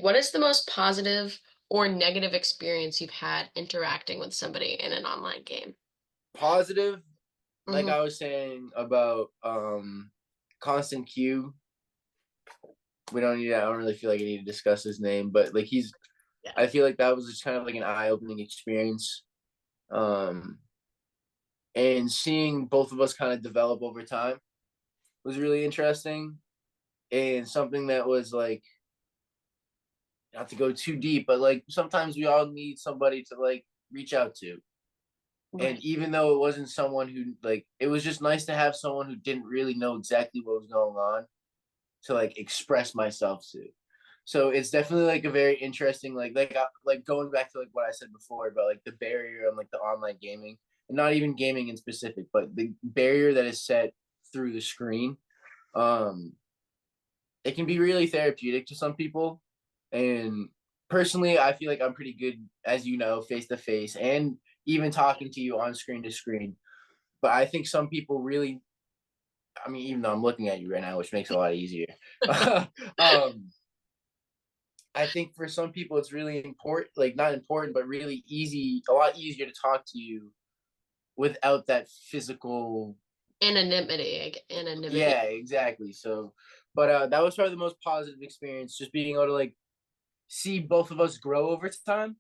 what is the most positive or negative experience you've had interacting with somebody in an online game? Positive, like Mhm. I was saying about Constant Q. I don't really feel like I need to discuss his name, but like Yeah. I feel like that was just kind of like an eye-opening experience. Um and seeing both of us kind of develop over time was really interesting, and something that was like, not to go too deep, but like sometimes we all need somebody to like reach out to. And Right. even though it wasn't someone who like, it was just nice to have someone who didn't really know exactly what was going on to like express myself to. So it's definitely like a very interesting like going back to like what I said before about like the barrier on like the online gaming, and not even gaming in specific, but the barrier that is set through the screen. Um it can be really therapeutic to some people. And personally, I feel like I'm pretty good, as you know, face to face and even talking to you on screen to screen. But I think some people really, I mean, even though I'm looking at you right now, which makes it a lot easier. um, I think for some people it's really important, like not important, but really easy, a lot easier to talk to you without that physical. Anonymity. Yeah, exactly. So, but that was probably the most positive experience, just being able to like see both of us grow over time.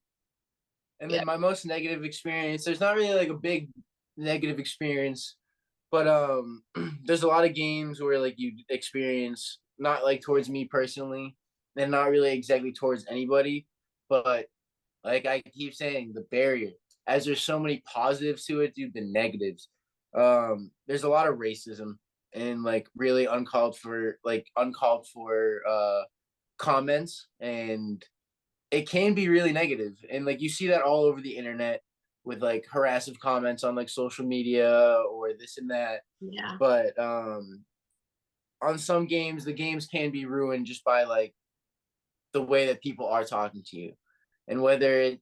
And Yeah. then my most negative experience, there's not really like a big negative experience, but there's a lot of games where like you experience, not like towards me personally, and not really exactly towards anybody, but like I keep saying, the barrier. As there's so many positives to it, dude, the negatives. There's a lot of racism and like really uncalled for comments, and it can be really negative. And like you see that all over the internet with like harassive comments on like social media or this and that. Yeah. But on some games, the games can be ruined just by like the way that people are talking to you, and whether it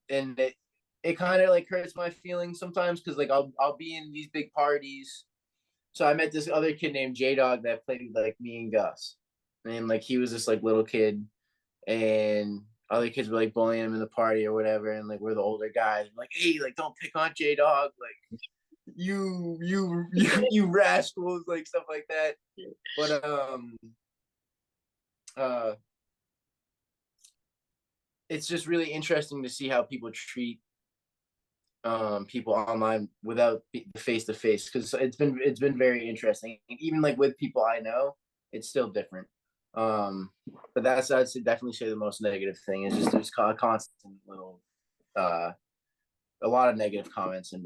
kind of like hurts my feelings sometimes, because like I'll be in these big parties. So I met this other kid named J Dog that played with like me and Gus, and like he was this like little kid, and other kids were like bullying him in the party or whatever, and like we're the older guys. I'm like, hey, like don't pick on J Dog, like you rascals, like stuff like that. But uh, it's just really interesting to see how people treat people online without the face to face, because it's been very interesting. Even like with people I know, it's still different. But I'd definitely say the most negative thing is just there's constant little uh a lot of negative comments and